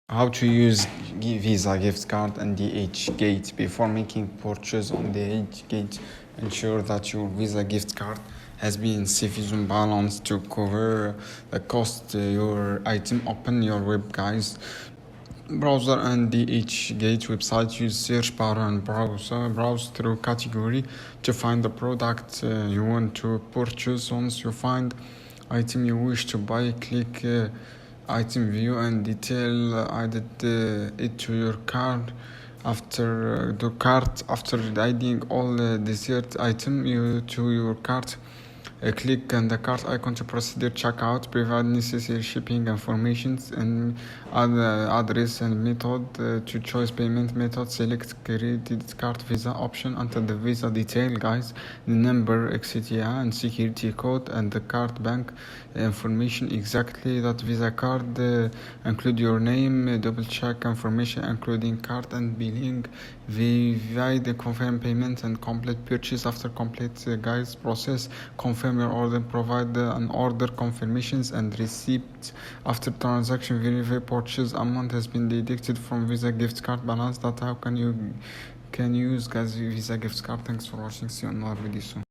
How to use Visa gift card and DHgate. Before making purchase on DHgate, ensure that your Visa gift card has been sufficient balance to cover the cost your item. Open your web guys browser and DHgate website. Use search bar and browse through category to find the product you want to purchase. Once you find item you wish to buy, click item view and detail. Added it to your cart. After adding all the desired item to your cart, click on the cart icon to proceed checkout. Provide necessary shipping information and address and method to choose payment method. Select credit card, Visa option. Enter the Visa detail guys, the number, etc. and security code and the card bank information. Exactly that Visa card include your name. Double check information including card and billing. Validate confirm payment and complete purchase. After complete guys process, confirm your order. Provide an order confirmations and receipt. After transaction, verify purchase amount has been deducted from Visa gift card balance. That how can you use guys Visa gift card. Thanks for watching. See you on another video soon.